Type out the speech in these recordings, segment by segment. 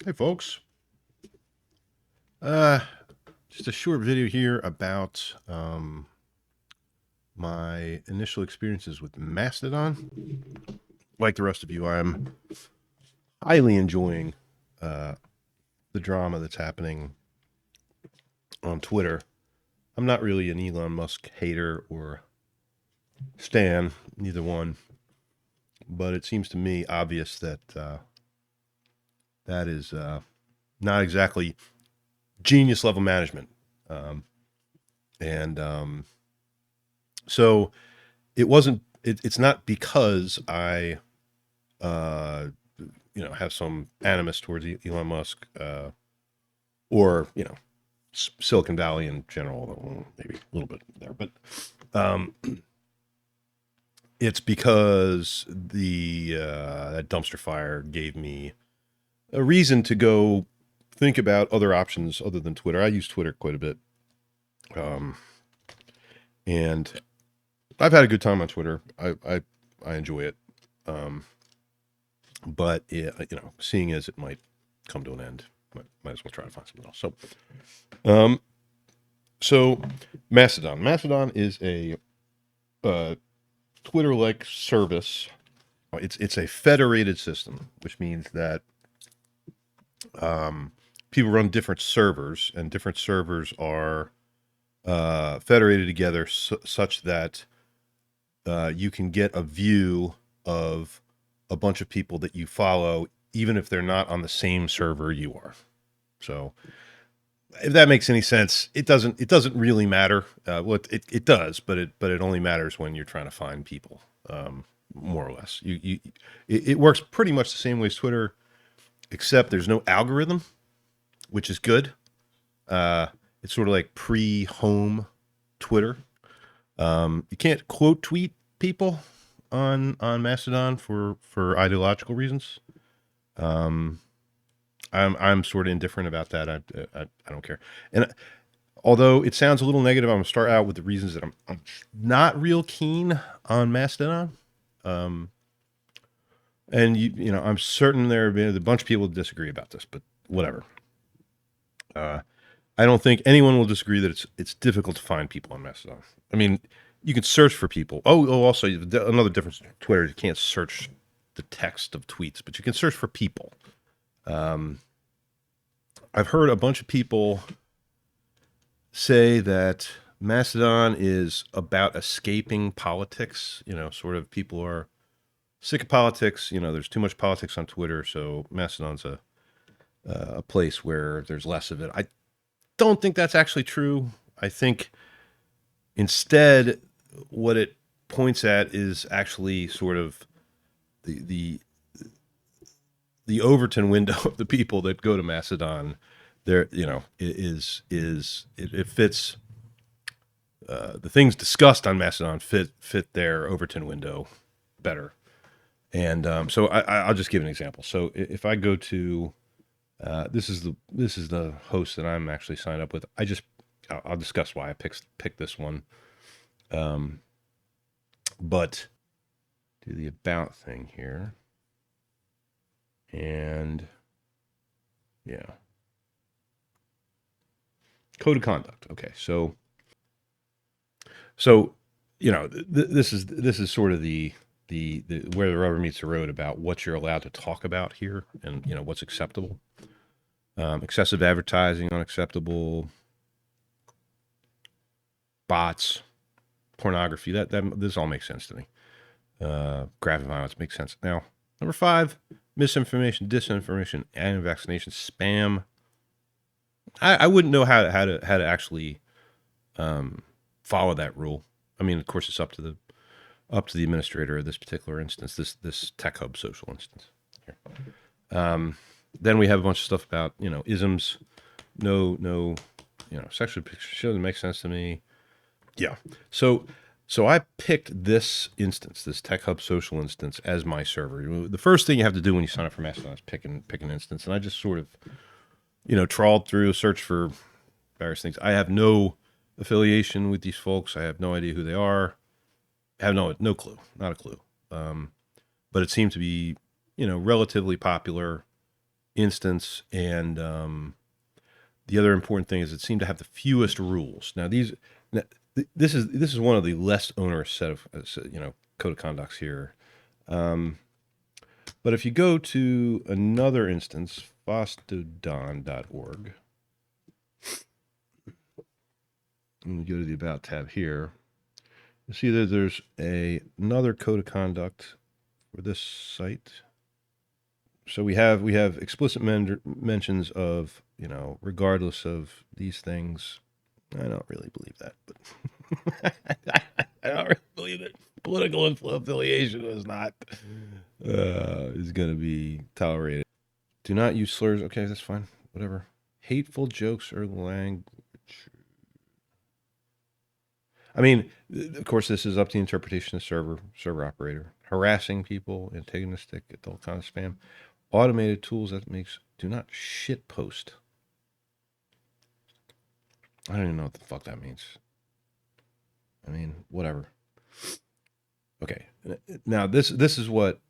Hey folks, uh, just a short video here about my initial experiences with Mastodon. Like the rest of you, I'm highly enjoying uh, the drama that's happening on Twitter. I'm not really an Elon Musk hater or stan, neither one, but it seems to me obvious that that is not exactly genius level management. Um, and so it wasn't. It's not because I uh, have some animus towards Elon Musk, or Silicon Valley in general, maybe a little bit there, but um, it's because the that dumpster fire gave me a reason to go think about other options other than Twitter. I use Twitter quite a bit, um, and I've had a good time on Twitter. I enjoy it, um, but seeing as it might come to an end, might as well try to find something else. Um, so Mastodon is a uh, Twitter-like service. It's a federated system, which means that people run different servers, and different servers are federated together such that you can get a view of a bunch of people that you follow, even if they're not on the same server you are. So, if that makes any sense, it doesn't. It doesn't really matter. Well, it does, but it only matters when you're trying to find people, more or less. It works pretty much the same way as Twitter, except there's no algorithm, which is good. Uh, it's sort of like pre-home Twitter. You can't quote tweet people on Mastodon for ideological reasons. Um, I'm sort of indifferent about that. I don't care. And although it sounds a little negative, I'm gonna start out with the reasons that I'm not real keen on Mastodon. Um, and I'm certain there have been a bunch of people that disagree about this, but whatever. Uh, I don't think anyone will disagree that it's difficult to find people on Mastodon. I mean, you can search for people. Also another difference in Twitter, you can't search the text of tweets, but you can search for people. Um, I've heard a bunch of people say that Mastodon is about escaping politics. Sort of people are sick of politics. There's too much politics on Twitter, so Mastodon's a place where there's less of it. I don't think that's actually true. I think instead, what it points at is actually sort of the the Overton window of the people that go to Mastodon. There, it fits the things discussed on Mastodon fit their Overton window better. And so I'll just give an example. So if I go to this is the host that I'm actually signed up with. I'll discuss why I picked this one. But do the about thing here. And yeah. Code of conduct. Okay. So this is sort of the where the rubber meets the road about what you're allowed to talk about here, and what's acceptable. Excessive advertising, unacceptable. Bots, pornography. That this all makes sense to me. Graphic violence makes sense. Now, number 5, misinformation, disinformation, anti-vaccination, spam. I wouldn't know how to actually follow that rule. I mean, of course, it's up to the administrator of this particular instance, this Tech Hub social instance. Here. Then we have a bunch of stuff about isms. No, sexual pictures doesn't make sense to me. Yeah. So I picked this instance, this Tech Hub social instance, as my server. The first thing you have to do when you sign up for Mastodon is pick an instance, and I just sort of trawled through, searched for various things. I have no affiliation with these folks. I have no idea who they are. I have no clue, not a clue. But it seemed to be relatively popular. instance, and the other important thing is it seemed to have the fewest rules. Now this is one of the less onerous set of code of conducts here. But if you go to another instance, Mastodon.org, and you go to the About tab here, you see that there's another code of conduct for this site. So we have explicit mentions of, regardless of these things. I don't really believe that, but I don't really believe that political affiliation is not is going to be tolerated. Do not use slurs. Okay, that's fine. Whatever. Hateful jokes or language. I mean, of course, this is up to the interpretation of server operator. Harassing people, antagonistic, adult kind of spam. Automated tools that makes do not shit post. I don't even know what the fuck that means. I mean, whatever. Okay. Now this is what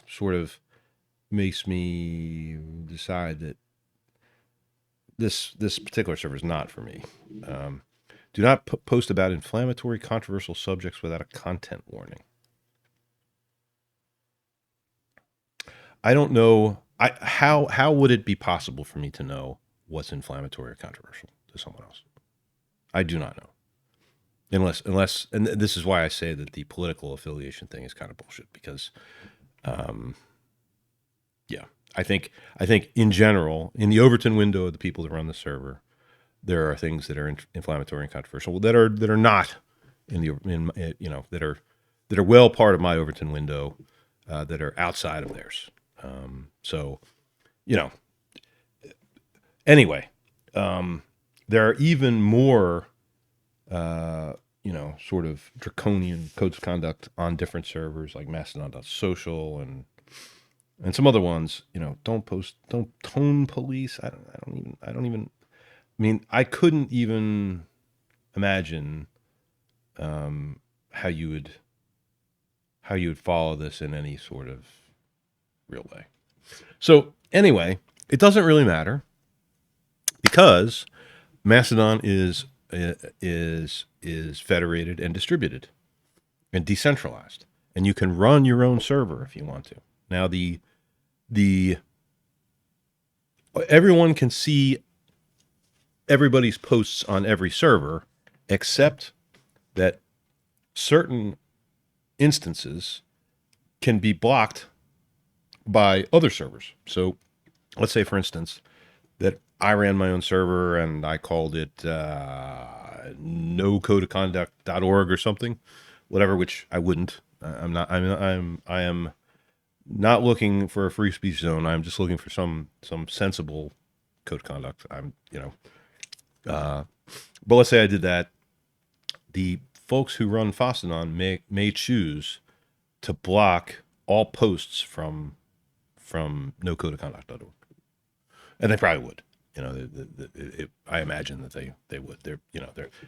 sort of makes me decide that this particular server is not for me. Do not post about inflammatory, controversial subjects without a content warning. I don't know. How would it be possible for me to know what's inflammatory or controversial to someone else? I do not know. Unless, and this is why I say that the political affiliation thing is kind of bullshit, because, yeah, I think in general, in the Overton window of the people that run the server, there are things that are inflammatory and controversial that are not that are well part of my Overton window, that are outside of theirs. So, anyway, there are even more, sort of draconian codes of conduct on different servers like Mastodon.social and some other ones. Don't tone police. I mean, I couldn't even imagine how you would follow this in any sort of real way. So anyway, it doesn't really matter, because Mastodon is federated and distributed and decentralized, and you can run your own server if you want to. Now everyone can see everybody's posts on every server, except that certain instances can be blocked by other servers. So let's say, for instance, that I ran my own server and I called it nocodeofconduct.org or something, whatever, which I wouldn't. I am not looking for a free speech zone. I'm just looking for some sensible code of conduct. But let's say I did that. The folks who run Mastodon may choose to block all posts from nocodeofconduct.org, and they probably would. I imagine that they would.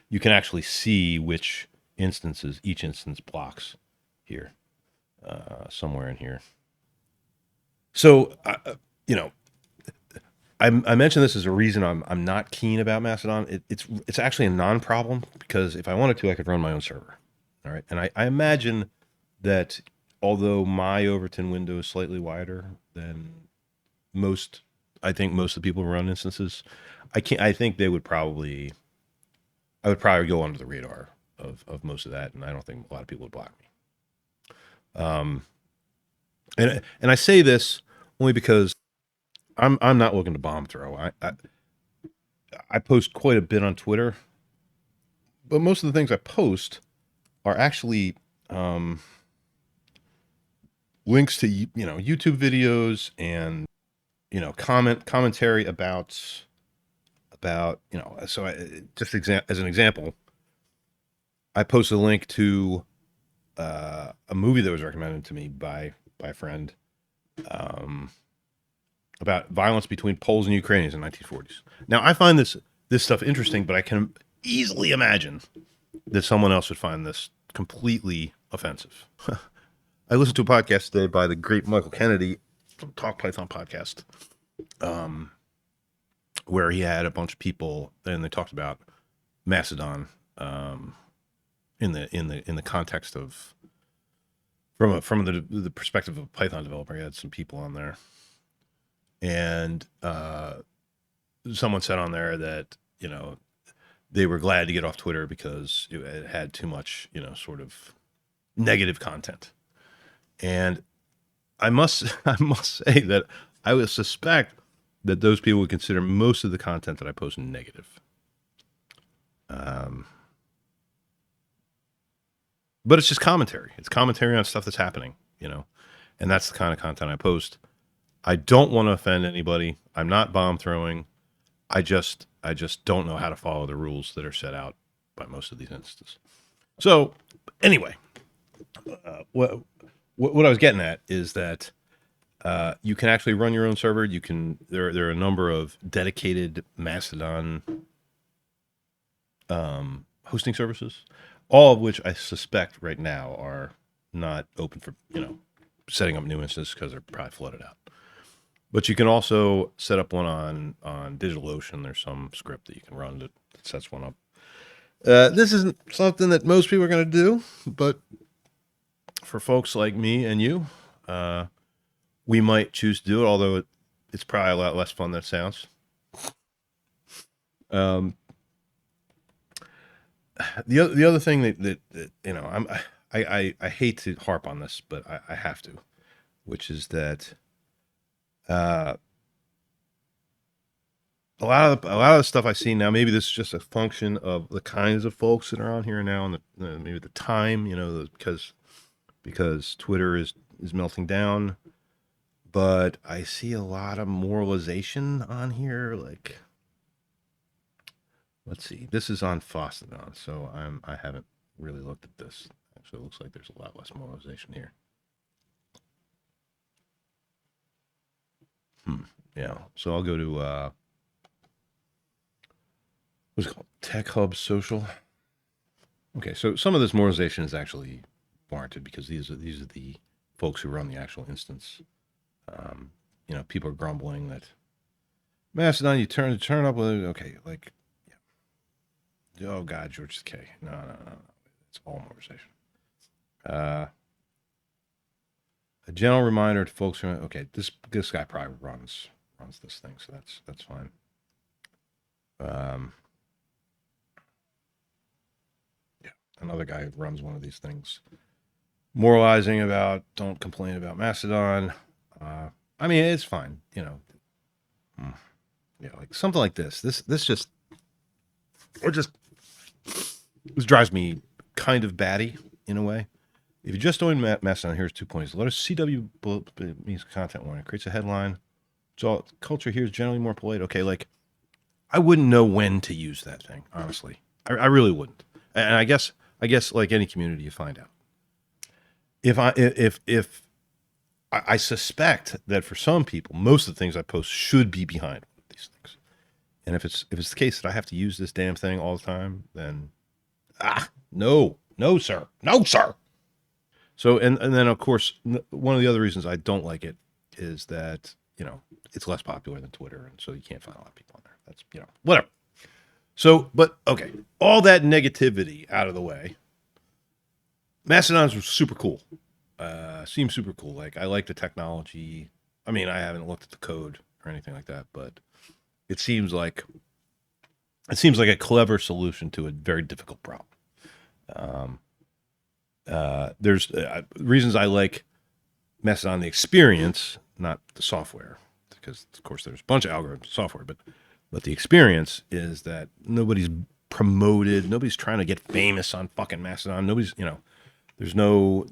You can actually see which instances each instance blocks here, somewhere in here. So, I mentioned this as a reason I'm not keen about Mastodon. It's actually a non-problem, because if I wanted to, I could run my own server. All right, and I imagine that although my Overton window is slightly wider than most, I think most of the people who run instances, I think I would probably go under the radar of most of that, and I don't think a lot of people would block me. And I say this only because I'm not looking to bomb throw. I post quite a bit on Twitter, but most of the things I post are actually links to YouTube videos and commentary about So as an example, I posted a link to a movie that was recommended to me by a friend, about violence between Poles and Ukrainians in the 1940s. Now, I find this stuff interesting, but I can easily imagine that someone else would find this completely offensive. I listened to a podcast today by the great Michael Kennedy, Talk Python podcast, where he had a bunch of people and they talked about Mastodon in the context of from the perspective of a Python developer. He had some people on there, and someone said on there that they were glad to get off Twitter because it had too much sort of negative content. And I must say that I would suspect that those people would consider most of the content that I post negative. But it's just commentary. It's commentary on stuff that's happening, and that's the kind of content I post. I don't want to offend anybody. I'm not bomb throwing. I just don't know how to follow the rules that are set out by most of these instances. So anyway, what I was getting at is that you can actually run your own server. You can. There are a number of dedicated Mastodon hosting services, all of which I suspect right now are not open for setting up new instances because they're probably flooded out. But you can also set up one on DigitalOcean. There's some script that you can run that sets one up. This isn't something that most people are going to do, but for folks like me and you, we might choose to do it, although it's probably a lot less fun than it sounds. The other thing that I hate to harp on this, but I have to, which is that a lot of the stuff I see now, maybe this is just a function of the kinds of folks that are on here now, and maybe the time, because Twitter is melting down. But I see a lot of moralization on here. Like, let's see, this is on Mastodon, so I haven't really looked at this. Actually, it looks like there's a lot less moralization here. Yeah, so I'll go to what's it called? Tech Hub Social. Okay, so some of this moralization is actually warranted because these are the folks who run the actual instance. People are grumbling that Mastodon, you turn up with it. Okay, like, yeah. Oh God, George K. No. It's all moralization. A general reminder to folks who this guy probably runs this thing, so that's fine. Yeah, another guy who runs one of these things, moralizing about don't complain about Mastodon. I mean, it's fine, like something like this. This drives me kind of batty in a way. If you just join Mastodon, here's 2 points. Let us CW means content warning. It creates a headline. So culture here is generally more polite. Okay, like I wouldn't know when to use that thing, honestly. I really wouldn't. And I guess like any community, you find out. If I suspect that for some people, most of the things I post should be behind these things. And if it's the case that I have to use this damn thing all the time, then no, sir. So and then of course one of the other reasons I don't like it is that it's less popular than Twitter, and so you can't find a lot of people on there. That's whatever. So, but okay, all that negativity out of the way. Mastodon's super cool. Seems super cool. Like I like the technology. I mean, I haven't looked at the code or anything like that, but it seems like a clever solution to a very difficult problem. There's reasons I like Mastodon, the experience, not the software, because of course there's a bunch of algorithms software, but the experience is that nobody's promoted, nobody's trying to get famous on fucking Mastodon. Nobody's, there's no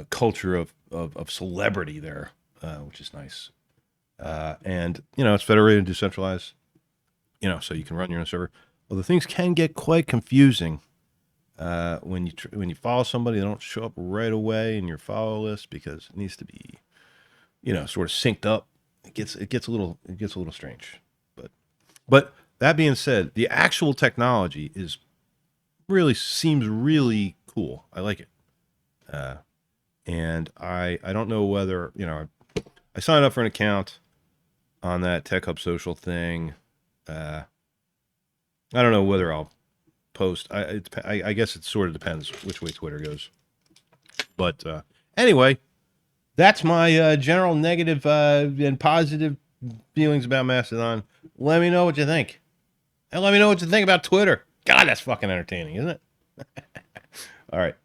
culture of celebrity there, which is nice. And it's federated and decentralized, so you can run your own server. Well, the things can get quite confusing when you follow somebody. They don't show up right away in your follow list because it needs to be, sort of synced up. It gets a little strange. But that being said, the actual technology seems really cool. I like it. And I don't know whether, I signed up for an account on that Tech Hub Social thing. I don't know whether I'll post. I guess it sort of depends which way Twitter goes. But anyway, that's my general negative and positive feelings about Mastodon. Let me know what you think. And let me know what you think about Twitter. God, that's fucking entertaining, isn't it? All right.